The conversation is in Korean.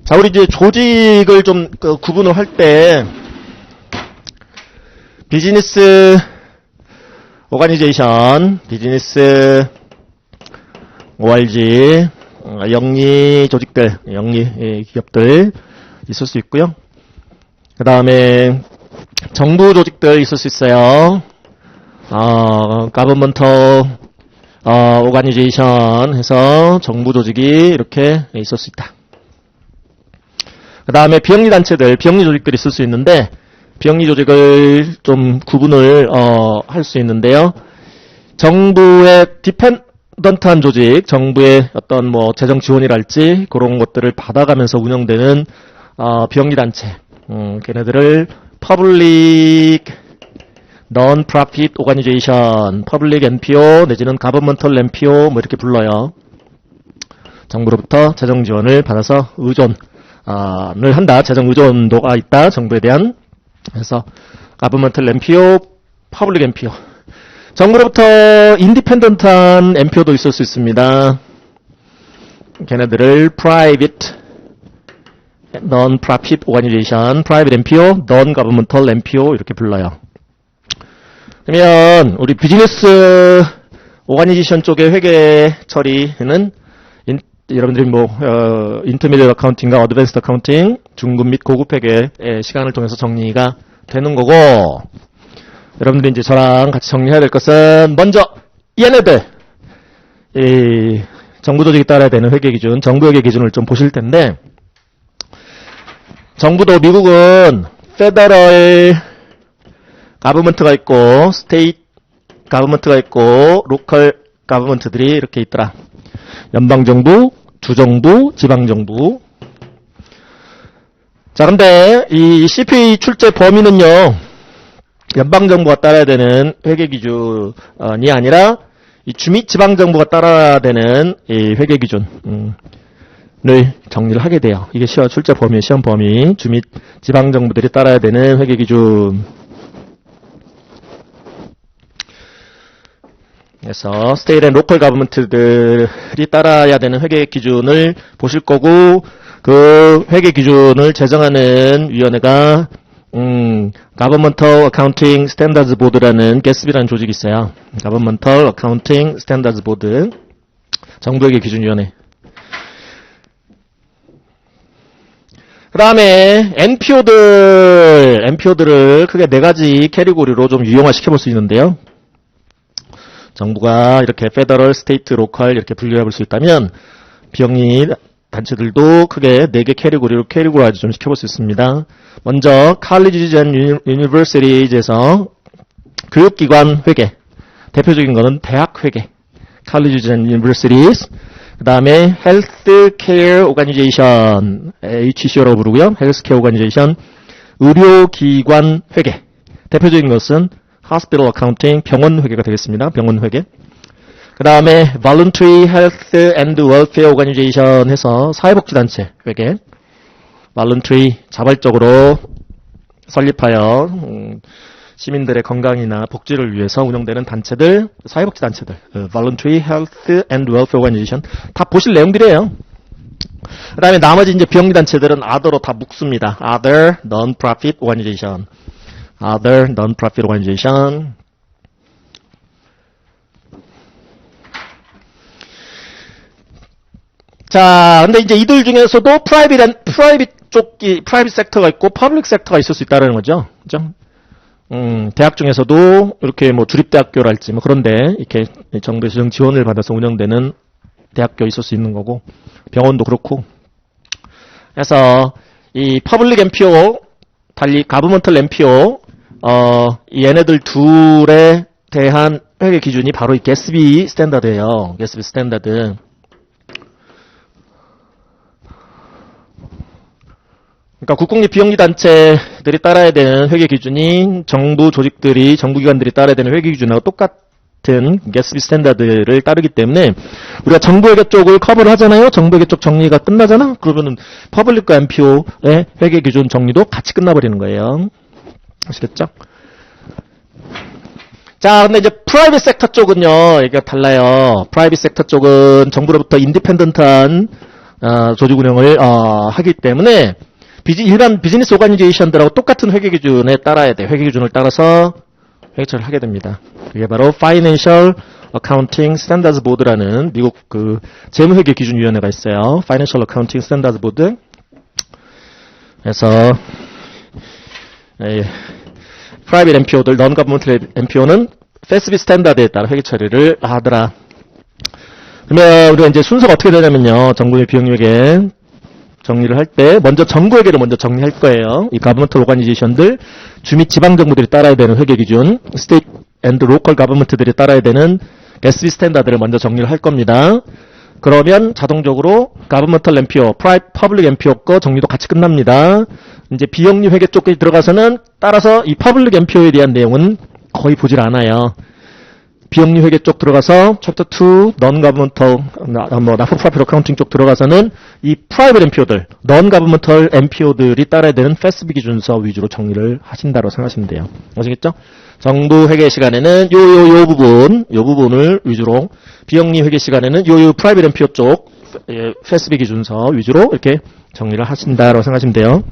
자, 우리 이제 조직을 좀 구분을 할 때, 비즈니스 오가니제이션, 비즈니스 ORG, 영리 조직들, 영리 기업들 있을 수 있고요. 그 다음에 정부 조직들 있을 수 있어요. governmental organization 해서 정부 조직이 이렇게 있을 수 있다. 그 다음에 비영리 단체들, 비영리 조직들이 있을 수 있는데, 비영리 조직을 좀 구분을 할 수 있는데요. 정부의 디펜던트한 조직, 정부의 어떤 뭐 재정 지원이랄지 그런 것들을 받아가면서 운영되는 비영리 단체, 걔네들을 Public Non-Profit Organization, Public NPO 내지는 Governmental NPO 뭐 이렇게 불러요. 정부로부터 재정 지원을 받아서 의존을 한다. 재정 의존도가 있다. 정부에 대한. 그래서 Governmental NPO, Public NPO. 정부로부터 인디펜던트한 NPO도 있을 수 있습니다. 걔네들을 Private Non-Profit Organization, Private NPO, Non-Governmental NPO 이렇게 불러요. 그러면 우리 비즈니스 오가니제이션 쪽의 회계 처리는 여러분들이 뭐 인터미디엇 어카운팅과 어드밴스드 어카운팅, 중급 및 고급 회계의 시간을 통해서 정리가 되는 거고, 여러분들이 이제 저랑 같이 정리해야 될 것은 먼저 얘네들 이 정부 조직에 따라야 되는 회계 기준, 정부 회계 기준을 좀 보실 텐데, 정부도 미국은 페더럴 가버먼트가 있고 스테이트 가버먼트가 있고 로컬 가버먼트들이 이렇게 있더라. 연방정부, 주정부, 지방정부. 자, 근데 이 CPA 출제 범위는요, 연방정부가 따라야 되는 회계기준이 아니라 이 주및 지방정부가 따라야 되는 이 회계기준을 정리를 하게 돼요. 이게 출제 범위, 시험 범위, 주및 지방정부들이 따라야 되는 회계기준. 그래서 스테이트 앤 로컬 가버먼트들이 따라야 되는 회계 기준을 보실 거고, 그 회계 기준을 제정하는 위원회가 Governmental Accounting Standards Board라는 GASB라는 조직이 있어요. Governmental Accounting Standards Board, 정부회계 기준위원회. 그 다음에 NPO들을 크게 4가지 캐리고리로 좀 유형화 시켜볼 수 있는데요. 정부가 이렇게 페더럴, 스테이트, 로컬 이렇게 분류해 볼 수 있다면 비영리 단체들도 크게 4개 캐리고리로 캐리고라이즈 좀 시켜볼 수 있습니다. 먼저 Colleges and Universities에서 교육기관 회계, 대표적인 거는 대학 회계, Colleges and Universities. 그 다음에 Healthcare Organization, HCO라고 부르고요. Healthcare Organization, 의료기관 회계, 대표적인 것은 Hospital Accounting, 병원 회계가 되겠습니다. 병원 회계. 그 다음에 Voluntary Health and Welfare Organization 해서 사회복지단체 회계. Voluntary, 자발적으로 설립하여 시민들의 건강이나 복지를 위해서 운영되는 단체들, 사회복지단체들. Voluntary Health and Welfare Organization. 다 보실 내용들이에요. 그 다음에 나머지 이제 비영리 단체들은 other로 다 묶습니다. Other Non-Profit Organization. Other Non-Profit Organization. 자, 근데 이제 이들 중에서도 프라이빗 쪽이, 프라이빗 섹터가 있고, 퍼블릭 섹터가 있을 수 있다는 거죠. 그죠? 대학 중에서도 이렇게 뭐 주립대학교랄지 뭐 그런데 이렇게 정부의 재정 지원을 받아서 운영되는 대학교 있을 수 있는 거고, 병원도 그렇고. 그래서 이 퍼블릭 NPO, 달리 가버먼털 NPO, 얘네들 둘에 대한 회계 기준이 바로 이 GASB 스탠다드예요. GASB 스탠다드. 그러니까 국공립 비영리 단체들이 따라야 되는 회계 기준이 정부 조직들이, 정부기관들이 따라야 되는 회계 기준하고 똑같은 GASB 스탠다드를 따르기 때문에 우리가 정부회계 쪽을 커버를 하잖아요. 정부회계 쪽 정리가 끝나잖아. 그러면은 퍼블릭과 NPO의 회계 기준 정리도 같이 끝나버리는 거예요. 아시겠죠? 자, 근데 이제 프라이빗 섹터 쪽은요, 얘기가 달라요. 프라이빗 섹터 쪽은 정부로부터 인디펜던트한 조직 운영을 하기 때문에 일반 비즈니스 오가니제이션들하고 똑같은 회계 기준에 따라야 돼. 회계 기준을 따라서 회계처리를 하게 됩니다. 그게 바로 Financial Accounting Standards Board라는 미국 그 재무회계 기준위원회가 있어요. Financial Accounting Standards Board. 그래서 프라이빗 MPO들, non-governmental MPO는 FASB 스탠다드에 따라 회계 처리를 하더라. 그러면 우리가 이제 순서가 어떻게 되냐면요. 정부의 비용회계 정리를 할 때 먼저 정부회계를 먼저 정리할 거예요. 이 governmental organization들, 주미 지방 정부들이 따라야 되는 회계 기준, state and local government들이 따라야 되는 FASB 스탠다드를 먼저 정리를 할 겁니다. 그러면 자동적으로 governmental MPO, public MPO 거 정리도 같이 끝납니다. 이제 비영리 회계 쪽에 들어가서는 따라서 이 public MPO에 대한 내용은 거의 보질 않아요. 비영리 회계 쪽 들어가서 챕터 2 non-governmental not-for-profit accounting 쪽 들어가서는 이 private MPO들, non-governmental MPO들이 따라야 되는 FASB 기준서 위주로 정리를 하신다고 생각하시면 돼요. 아시겠죠? 정부 회계 시간에는 요 부분을 위주로, 비영리 회계 시간에는 요 private MPO 쪽 FASB 기준서 위주로 이렇게 정리를 하신다고 생각하시면 돼요.